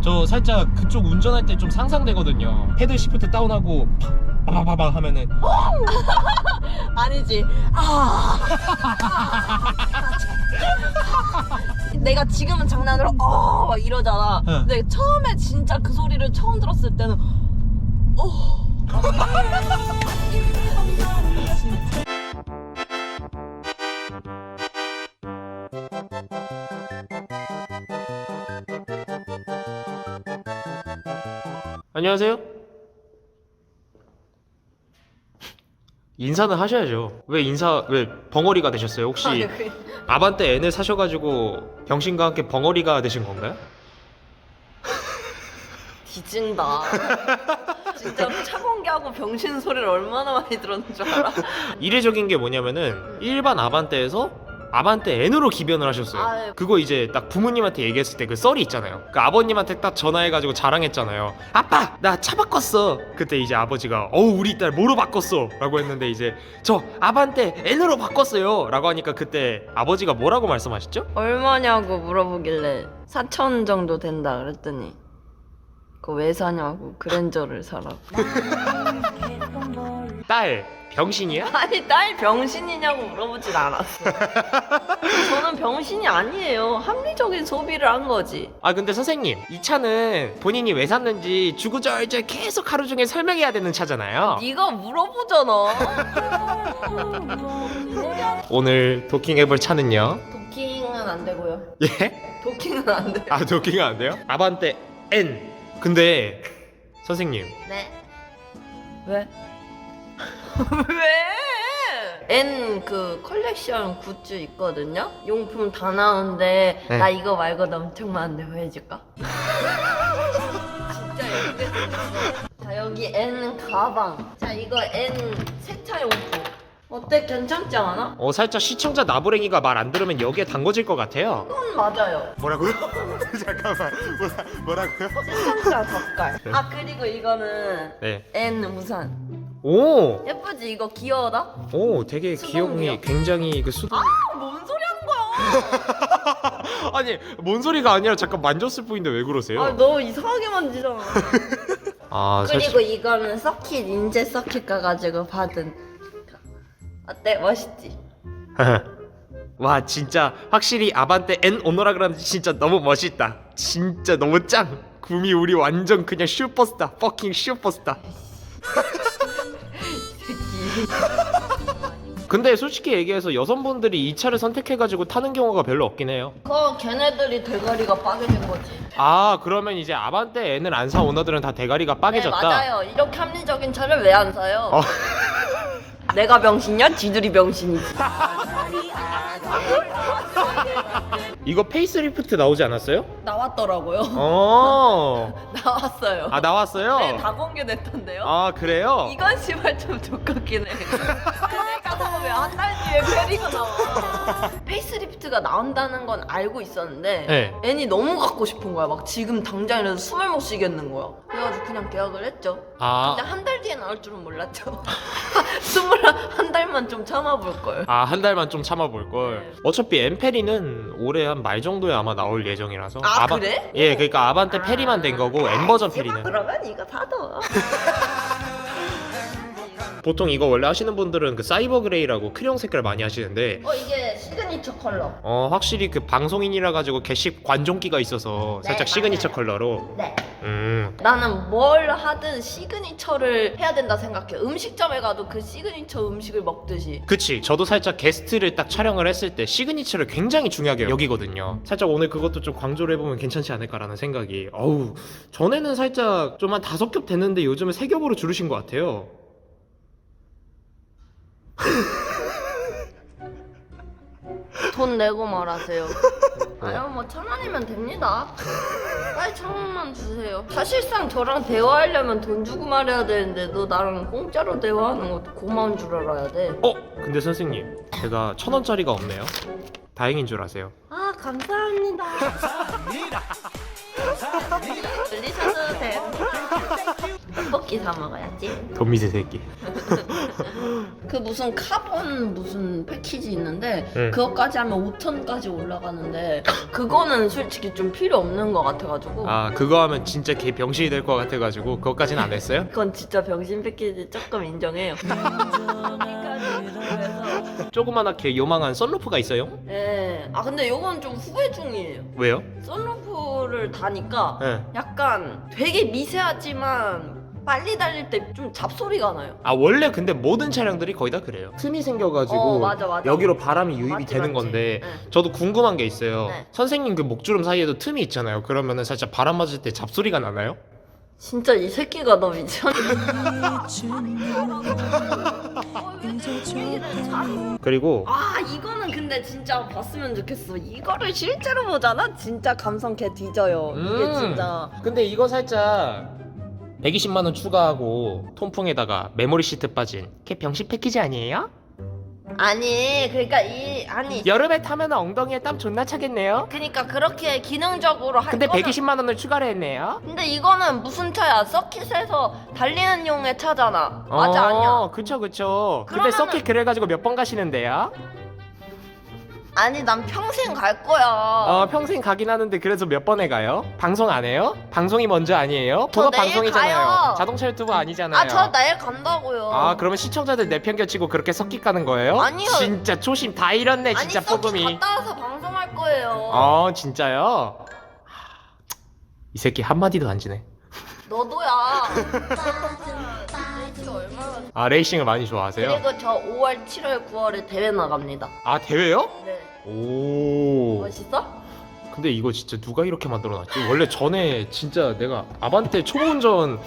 저 살짝 그쪽 운전할 때 좀 상상되거든요. 헤드 시프트 다운하고 바바바바 하면은 아니지. 내가 지금은 장난으로 막 이러잖아. 응. 근데 처음에 진짜 그 소리를 처음 들었을 때는 안녕하세요. 인사는 하셔야죠. 왜 벙어리가 되셨어요? 혹시 아반떼 N을 사셔가지고 병신과 함께 벙어리가 되신 건가요? 뒤진다. 진짜 차공기하고 병신 소리를 얼마나 많이 들었는 줄 알아? 이례적인 게 뭐냐면은 일반 아반떼에서 아반떼 N으로 기변을 하셨어요. 아, 네. 그거 이제 딱 부모님한테 얘기했을 때 그 썰이 있잖아요. 그 아버님한테 딱 전화해가지고 자랑했잖아요. 아빠 나 차 바꿨어. 그때 이제 아버지가 우리 딸 뭐로 바꿨어? 라고 했는데 이제 저 아반떼 N으로 바꿨어요 라고 하니까 그때 아버지가 뭐라고 말씀하셨죠? 얼마냐고 물어보길래 4천 정도 된다 그랬더니 그거 왜 사냐고. 그랜저를 사라고. 딸 병신이야? 아니 딸 병신이냐고 물어보진 않았어. 저는 병신이 아니에요. 합리적인 소비를 한 거지. 아 근데 선생님 이 차는 본인이 왜 샀는지 주구절절 계속 하루 종일 설명해야 되는 차잖아요. 네가 물어보잖아. 오늘 도킹해볼 차는요? 도킹은 안 되고요. 예? 도킹은 안 돼요. 아 도킹은 안 돼요? 아반떼 N. 근데 선생님 네? 왜? 왜? N 그 컬렉션 굿즈 있거든요? 용품 다 나오는데 네. 나 이거 말고도 엄청 많은데 왜 해줄까? 진짜 예쁘게 생겼어. 자 여기 N 가방. 자 이거 N 세차용품. 어때? 괜찮지 않아? 살짝 시청자 나부랭이가 말 안 들으면 여기에 담궈질 것 같아요. 그건 맞아요. 뭐라고요? 잠깐만 뭐라고요? 시청자 젓갈. 아 그리고 이거는 네. N 우산. 오! 예쁘지? 이거 귀여워다? 오 되게 수동이요? 귀여움이 굉장히 그 수동 뭔 소리 하는 거야? 아니 뭔 소리가 아니라 잠깐 만졌을 뿐인데 왜 그러세요? 아, 너 이상하게 만지잖아. 아 그리고 이거는 서킷 인제 서킷 가가지고 받은. 어때? 멋있지? 와 진짜 확실히 아반떼 N 오너라 그런지 진짜 너무 멋있다. 진짜 너무 짱. 구미 우리 완전 그냥 슈퍼스타. 퍼킹 슈퍼스타. 근데 솔직히 얘기해서 여성분들이 이 차를 선택해가지고 타는 경우가 별로 없긴 해요. 그거 걔네들이 대가리가 빠개진 거지. 아 그러면 이제 아반떼 N을 안 사 오너들은 다 대가리가 빠개졌다. 네, 맞아요. 이렇게 합리적인 차를 왜 안 사요? 어. 내가 병신이야? 지들이 병신이지. 이거 페이스리프트 나오지 않았어요? 나왔더라고요. 나왔어요. 아 나왔어요? 네, 다 공개됐던데요. 아 그래요? 이건 씨발 좀 족같긴 해. 가서 보면 한 달 뒤에 페리가 나와. 페이스리프트가 나온다는 건 알고 있었는데 네. 애니 너무 갖고 싶은 거야. 막 지금 당장이라도 숨을 못 쉬겠는 거야. 그래가지고 그냥 계약을 했죠. 아, 근데 한 달 뒤에 나올 줄은 몰랐죠. 한 달만 좀 참아볼 걸. 한 달만 좀 참아볼 걸. 네. 어차피 엠페리는 올해 한 말 정도에 아마 나올 예정이라서. 그래? 예, 그러니까 아반떼 페리만 된 거고 M 버전 페리는. 그러면 이거 사둬. 보통 이거 원래 하시는 분들은 그 사이버 그레이라고 크리용 색깔 많이 하시는데. 이게 시그니처 컬러. 확실히 그 방송인이라 가지고 게시 관종기가 있어서 네, 살짝 시그니처 맞아요. 컬러로. 네. 음. 나는 뭘 하든 시그니처를 해야 된다 생각해. 음식점에 가도 그 시그니처 음식을 먹듯이. 그치, 저도 살짝 게스트를 딱 촬영을 했을 때 시그니처를 굉장히 중요하게 여기거든요. 살짝 오늘 그것도 좀 강조를 해보면 괜찮지 않을까라는 생각이. 전에는 살짝 좀 한 5겹 됐는데 요즘은 3겹으로 줄으신 것 같아요. 돈 내고 말하세요. 아유 뭐 1,000원이면 됩니다. 빨리 1,000원만 주세요. 사실상 저랑 대화하려면 돈 주고 말해야 되는데 너 나랑 공짜로 대화하는 것도 고마운 줄 알아야 돼. 근데 선생님, 제가 1,000원짜리가 없네요. 다행인 줄 아세요. 아 감사합니다. 들리셔도 돼. 떡볶이 사 먹어야지. 돈미세 새끼. 그 무슨 카본 무슨 패키지 있는데 응. 그것까지 하면 5천까지 올라가는데 그거는 솔직히 좀 필요 없는 것 같아가지고 아 그거 하면 진짜 개 병신이 될 것 같아가지고 그것까지는 안 했어요? 그건 진짜 병신 패키지 조금 인정해요. 그래서 조그만하게 요망한 썬루프가 있어요? 예. 아 근데 요건 좀 후회 중이에요. 왜요? 썬루프를 다니까 네. 약간 되게 미세하지만 빨리 달릴 때 좀 잡소리가 나요. 아 원래 근데 모든 차량들이 거의 다 그래요. 틈이 생겨가지고 맞아. 여기로 바람이 유입이 맞지, 되는 맞지. 건데 네. 저도 궁금한 게 있어요. 네. 선생님 그 목주름 사이에도 틈이 있잖아요. 그러면은 살짝 바람 맞을 때 잡소리가 나나요? 진짜 이 새끼가 너 미쳤냐? 그리고 아 이거는 근데 진짜 봤으면 좋겠어. 이거를 실제로 보잖아. 진짜 감성 개 뒤져요. 이게 진짜. 근데 이거 살짝 120만 원 추가하고 통풍에다가 메모리 시트 빠진 걔 병신 패키지 아니에요? 아니 그러니까 아니 여름에 타면 엉덩이에 땀 존나 차겠네요. 그러니까 그렇게 기능적으로 할 근데 거는 120만 원을 추가를 했네요. 근데 이거는 무슨 차야? 서킷에서 달리는 용의 차잖아. 맞아 아니야? 그쵸. 근데 그러면은- 서킷 그래가지고 몇 번 가시는데요? 아니 난 평생 갈 거야. 평생 가긴 하는데 그래서 몇 번에 가요? 방송 안 해요? 방송이 먼저 아니에요? 저 본업 내일 방송이잖아요. 가요. 자동차 유튜브 아니잖아요. 아 저 내일 간다고요. 아 그러면 시청자들 내팽겨치고 그렇게 섞기 가는 거예요? 아니요. 진짜 초심 다 잃었네 아니 진짜 서킷 뽀금이. 갔다 와서 방송할 거예요. 진짜요? 이 새끼 한마디도 안 지네. 너도야. 레이싱 얼마나 레이싱을 많이 좋아하세요? 그리고 저 5월, 7월, 9월에 대회 나갑니다. 대회요? 네. 오. 멋있어? 근데 이거 진짜 누가 이렇게 만들어놨지? 원래 전에 진짜 내가 아반떼 초보 운전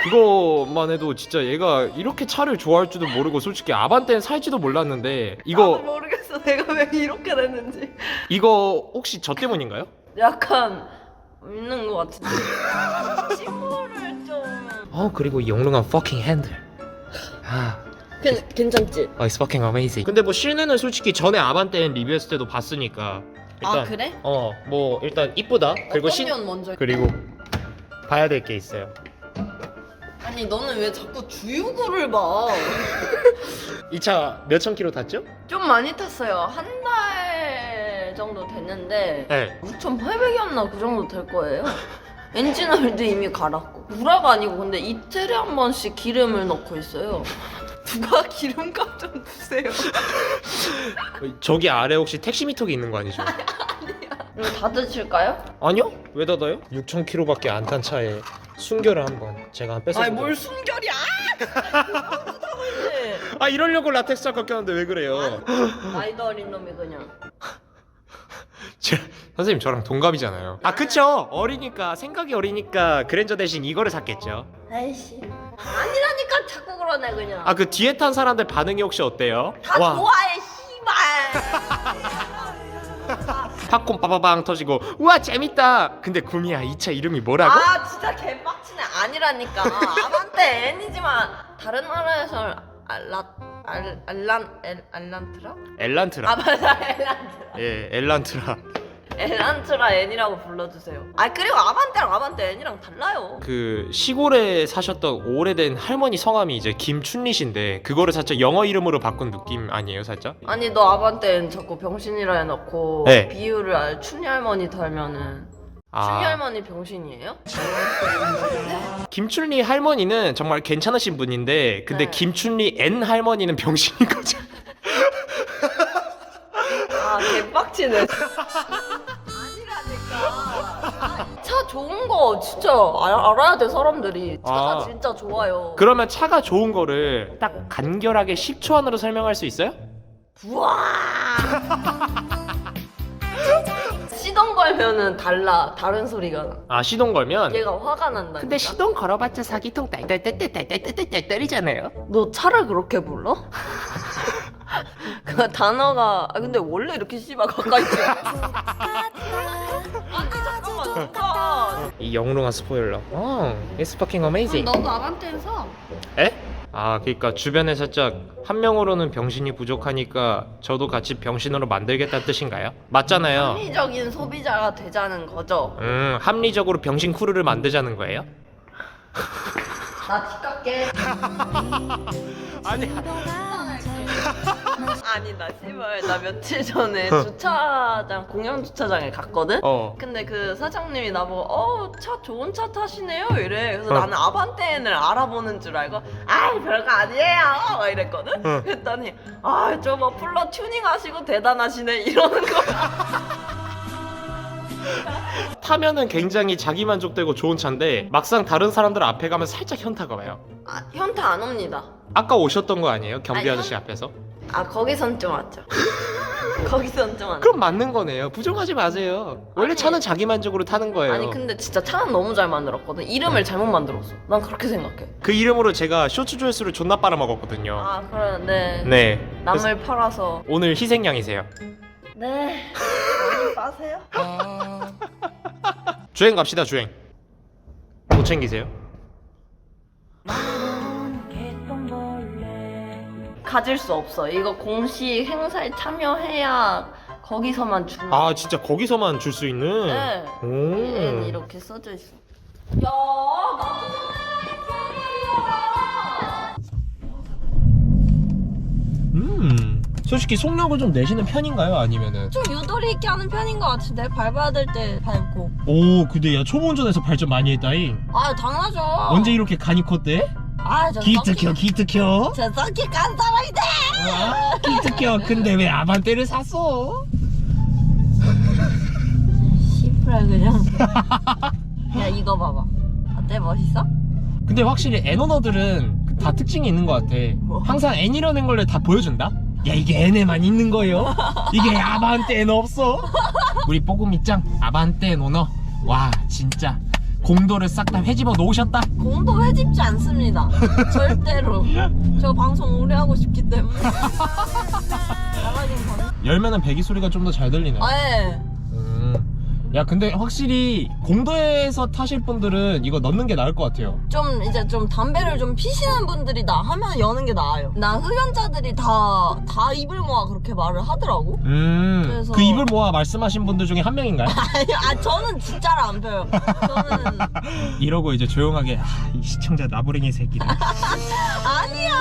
그거만 해도 진짜 얘가 이렇게 차를 좋아할 줄도 모르고 솔직히 아반떼는 살지도 몰랐는데 나도 이거 모르겠어. 내가 왜 이렇게 됐는지. 이거 혹시 저 때문인가요? 약간 있는 것 같은데. 친구를 좀. 그리고 이 영롱한 fucking 핸들. 괜찮지? It's fucking amazing. 근데 뭐 실내는 솔직히 전에 아반떼 리뷰했을 때도 봤으니까 일단 아 그래? 뭐 일단 이쁘다. 그리고 어떤 면 먼저? 그리고 봐야 될 게 있어요. 아니 너는 왜 자꾸 주유구를 봐? 이 차 몇천 킬로 탔죠? 좀 많이 탔어요. 한 달 정도 됐는데 네. 6,800이었나 그 정도 될 거예요. 엔진오일도 이미 갈았고 구라가 아니고 근데 이틀에 한 번씩 기름을 넣고 있어요. 누가 기름값 좀 주세요. 저기 아래 혹시 택시 미터기 있는 거 아니죠? 이거 다 드실까요? 아니요? 왜 닫아요? 6,000km밖에 안 탄 차에 순결을 한번 제가 한 뺏어. 아니 뭘 순결이야? 이러려고 라텍스 자켓 꼈는데 왜 그래요? 나이도 어린 놈이 그냥. 선생님 저랑 동갑이잖아요. 그쵸? 어리니까 생각이 어리니까 그랜저 대신 이거를 샀겠죠. 아이씨 아니라니까 자꾸 그러네 그냥. 그 뒤에 탄 사람들 반응이 혹시 어때요? 다 좋아해 씨발. 팝콘 빠바방 터지고 우와 재밌다. 근데 구미야 이 차 이름이 뭐라고? 아 진짜 개빡치네. 아니라니까. 아반떼 N이지만 다른 나라에서 알란트라? 엘란트라. 맞아 엘란트라. 예, 엘란트라. 엘란트라 N이라고 불러주세요. 그리고 아반떼랑 아반떼 N이랑 달라요. 그 시골에 사셨던 오래된 할머니 성함이 이제 김춘리신데 그거를 살짝 영어 이름으로 바꾼 느낌 아니에요, 살짝? 아니 너 아반떼 N 자꾸 병신이라 해놓고 네. 비유를 춘희 할머니 닮면은 춘희 할머니 병신이에요? 김춘리 할머니는 정말 괜찮으신 분인데 근데 네. 김춘리 N 할머니는 병신인 거죠. 개빡치네. 아니라니까. 차 좋은 거 진짜 알아야 돼 사람들이. 차가 진짜 좋아요. 그러면 차가 좋은 거를 딱 간결하게 10초 안으로 설명할 수 있어요? 우와. 시동 걸면은 다른 소리가 나. 시동 걸면? 얘가 화가 난다. 근데 시동 걸어봤자 사기통 딸딸딸딸딸딸딸딸딸이잖아요. 너 차를 그렇게 불러? 그 단어가 근데 원래 이렇게 씨발 가까이 있지. 아니 잠깐만 진짜. 이 영롱한 스포일러. It's fucking amazing. 너도 아반떼 사. 에? 그러니까 주변에 살짝 한 명으로는 병신이 부족하니까 저도 같이 병신으로 만들겠다는 뜻인가요? 맞잖아요. 합리적인 소비자가 되자는 거죠. 합리적으로 병신 크루를 만들자는 거예요? 나 집 갈게. 아니 아니 나 씨발 나 며칠 전에 주차장 공영 주차장에 갔거든. 근데 그 사장님이 나보고 차 좋은 차 타시네요 이래. 그래서 나는 아반떼를 알아보는 줄 알고 아이 별거 아니에요 막 이랬거든. 그랬더니 저 머플러 튜닝하시고 대단하시네 이러는 거야. 타면은 굉장히 자기만족되고 좋은 차인데 막상 다른 사람들 앞에 가면 살짝 현타가 와요. 현타 안 옵니다. 아까 오셨던 거 아니에요? 경비 아니, 아저씨 앞에서? 거기선 좀 왔죠. 거기선 좀 왔죠. 그럼 맞는 거네요. 부정하지 마세요. 원래 아니, 차는 자기만족으로 타는 거예요. 아니 근데 진짜 차는 너무 잘 만들었거든. 이름을 잘못 만들었어. 난 그렇게 생각해. 그 이름으로 제가 쇼츠 조회수를 존나 빨아먹었거든요. 그래 네. 네. 그래서 남을 팔아서. 오늘 희생양이세요. 네. 많이 빠세요? 주행 갑시다 주행. 못 챙기세요? 가질 수 없어. 이거 공식 행사에 참여해야 거기서만 주는. 아 진짜 거기서만 줄 수 있는? 네. 얘는 오. 이렇게 써져 있어. 야, 솔직히 속력을 좀 내시는 편인가요? 아니면은? 좀 유도리 있게 하는 편인 것 같은데 밟아야 될 때 밟고. 오 근데 야 초보 운전에서 발전 많이 했다잉. 당연하죠. 언제 이렇게 간이 컸대? 저 기트 켜 기트 켜. 저 썩기 깐 사람인데. 기트 켜. 근데 왜 아반떼를 샀어? 씨프라 그냥. 야 이거 봐봐. 어때 멋있어? 근데 확실히 N오너들은 다 특징이 있는 것 같아. 뭐? 항상 N이라는 걸 다 보여준다? 야 이게 N에만 있는 거예요? 이게 아반떼는 없어? 우리 뽀금이짱 아반떼 오너 와 진짜 공도를 싹 다 회집어 놓으셨다. 공도 회집지 않습니다. 절대로. 저 방송 오래 하고 싶기 때문에. 나가긴 방. 열면은 배기 소리가 좀 더 잘 들리네. 예. 야 근데 확실히 공도에서 타실 분들은 이거 넣는 게 나을 것 같아요. 좀 이제 좀 담배를 좀 피시는 분들이 하면 여는 게 나아요. 나 흡연자들이 다 입을 모아 그렇게 말을 하더라고. 그래서- 그 입을 모아 말씀하신 분들 중에 한 명인가요? 아니, 저는 진짜로 안 펴요. 저는 이러고 이제 조용하게 이 시청자 나부랭이 새끼들. 아니야.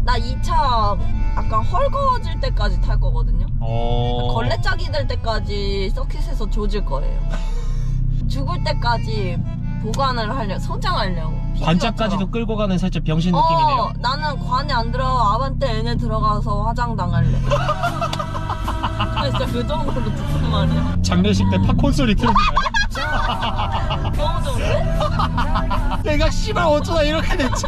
나 이 차 약간 헐거워질 때까지 탈 거거든요. 걸레짝이 될 때까지 서킷에서 조질 거예요. 죽을 때까지 보관을 하려고, 소장하려고. 관짝까지도 끌고 가는 살짝 병신 느낌이네요. 나는 관에 안 들어 아반떼 N에 들어가서 화장 당할래. 진짜 그 정도로 듣단 말이야. 장례식 때 팝콘 소리 틀어주나요? 너무 좋은데? 내가 씨발 어쩌다 이렇게 됐지?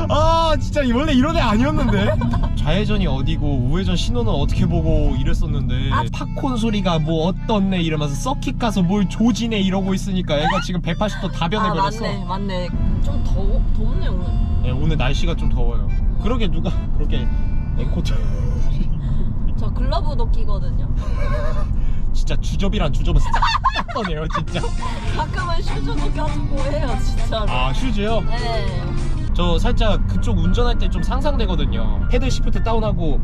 아 진짜 원래 이런 애 아니었는데? 좌회전이 어디고 우회전 신호는 어떻게 보고 이랬었는데 팝콘 소리가 뭐 어떻네 이러면서 서킷 가서 뭘 조지네 이러고 있으니까 애가 지금 180도 다 변해버렸어. 맞네. 좀 덥네 오늘. 네, 오늘 날씨가 좀 더워요. 그러게 누가 그렇게 앵코트 저 글러브도 끼거든요. 진짜 주접이란 주접은 싹 떠네요 진짜. 가끔은 슈즈도 껴주고 해요 진짜로. 아 슈즈요? 네. 저 살짝 그쪽 운전할 때 좀 상상되거든요. 헤드 시프트 다운하고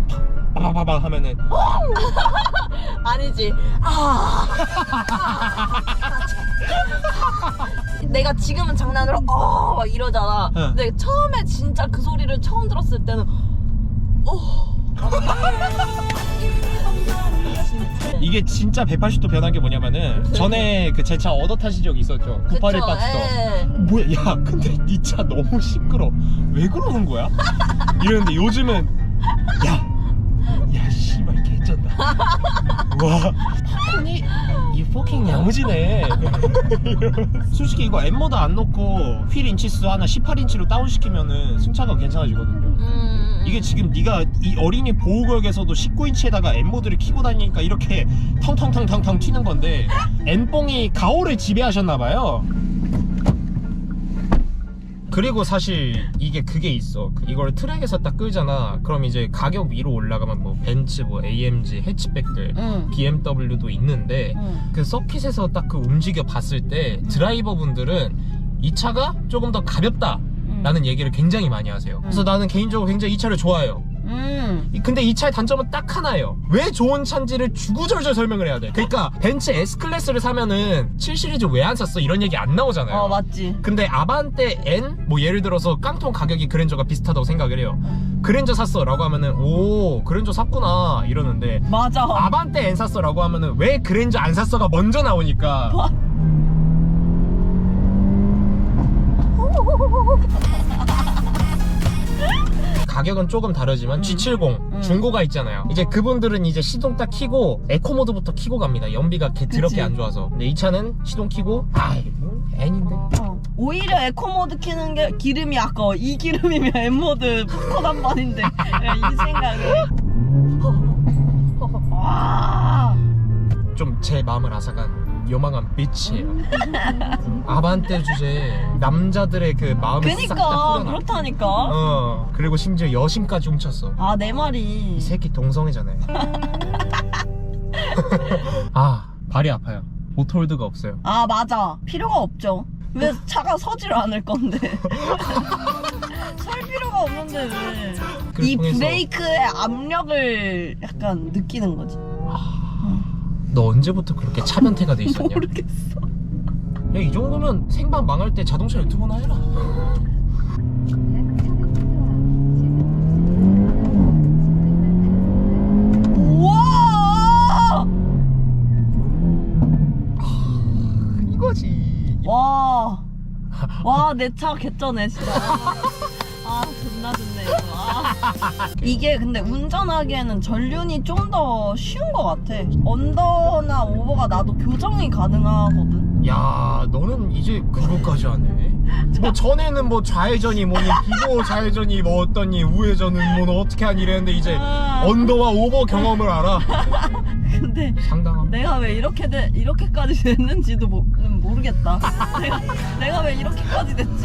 빠바바바 하면은 아니지. 내가 지금은 장난으로 막 이러잖아. 응. 근데 처음에 진짜 그 소리를 처음 들었을 때는 이게 진짜 180도 변한 게 뭐냐면은 전에 그 제 차 얻어 타신 적이 있었죠. 981 박스터. 뭐야 야 근데 니 차 너무 시끄러. 왜 그러는 거야? 이러는데 요즘은 야 씨발 개쩐다. 와 팝콘이 이 포킹 야무지네. 솔직히 이거 N모드 안 넣고 휠 인치수 하나 18인치로 다운시키면은 승차가 괜찮아지거든요. 이게 지금 네가 이 어린이 보호구역에서도 19인치에다가 N모드를 키고 다니니까 이렇게 텅텅텅텅텅 튀는 건데 N뽕이 가오를 지배하셨나봐요. 그리고 사실 이게 그게 있어. 이걸 트랙에서 딱 끌잖아. 그럼 이제 가격 위로 올라가면 뭐 벤츠, 뭐 AMG, 해치백들, BMW도 있는데 그 서킷에서 딱 그 움직여 봤을 때 드라이버 분들은 이 차가 조금 더 가볍다 라는 얘기를 굉장히 많이 하세요. 그래서 나는 개인적으로 굉장히 이 차를 좋아해요. 근데 이 차의 단점은 딱 하나예요. 왜 좋은 차인지를 주구절절 설명을 해야 돼. 그러니까 벤츠 S클래스를 사면은 7시리즈 왜 안 샀어 이런 얘기 안 나오잖아요. 맞지. 근데 아반떼 N 뭐 예를 들어서 깡통 가격이 그랜저가 비슷하다고 생각을 해요. 그랜저 샀어 라고 하면은 오 그랜저 샀구나 이러는데 맞아. 아반떼 N 샀어 라고 하면은 왜 그랜저 안 샀어가 먼저 나오니까 가격은 조금 다르지만 G70 중고가 있잖아요. 이제 그분들은 이제 시동 딱 키고 에코 모드부터 키고 갑니다. 연비가 더럽게 안 좋아서. 근데 이 차는 시동 키고 N인데 오히려 에코모드 키는 게 기름이 아까워. 이 기름이면 N모드 포커 단반인데 이 생각에 와. 좀 제 마음을 앗아간 요망한 빛이에요. 아반떼 주제에 남자들의 그 마음을 싹 다 그니까 풀어놔. 그렇다니까. 그리고 심지어 여심까지 훔쳤어. 아 내 말이. 이 새끼 동성애잖아요. 발이 아파요. 보톨드가 없어요. 아 맞아. 필요가 없죠. 왜 차가 서질 않을 건데. 설 필요가 없는데 왜. 이 통해서- 브레이크의 압력을 약간 느끼는 거지. 너 언제부터 그렇게 차변태가 돼 있었냐? 모르겠어. 야, 이 정도면 생방 망할 때 자동차 유튜브나 해라. 우와! 이거지. 와. 와, 내 차 개쩌네, 진짜. 아, 존나 좋네, 이거. 이게 근데 운전하기에는 전륜이 좀 더 쉬운 것 같아. 언더나 오버가 나도 교정이 가능하거든. 야, 너는 이제 그거까지 하네. 뭐 전에는 뭐 좌회전이 뭐니 비보 좌회전이 뭐 어떠니 우회전은 뭐 너 어떻게 하니 이랬는데 이제 언더와 오버 경험을 알아. 근데 상당함. 내가 왜 이렇게까지 됐는지도 모르겠다. 내가 왜 이렇게까지 됐지?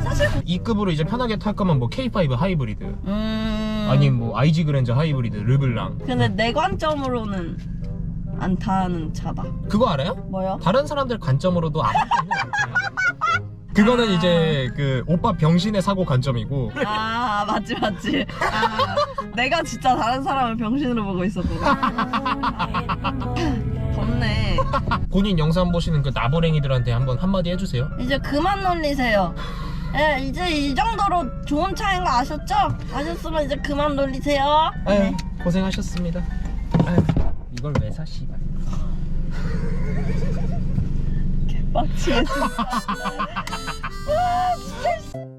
사실 이 급으로 이제 편하게 탈 거면 뭐 K5 하이브리드 아니 뭐 IG 그랜저 하이브리드 르블랑. 근데 내 관점으로는 안 타는 차다. 그거 알아요? 뭐요? 다른 사람들 관점으로도 아무것도 그거는 이제 그 오빠 병신의 사고 관점이고. 아 맞지. 내가 진짜 다른 사람을 병신으로 보고 있었거든. 덥네. 본인 영상 보시는 그 나부랭이들한테 한번 한마디 해주세요. 이제 그만 놀리세요. 예, 이제 이 정도로 좋은 차인 거 아셨죠? 아셨으면 이제 그만 놀리세요. 아유 고생하셨습니다. 아유 이걸 왜 사 씨발. 개빡치네 진짜. 와 진짜.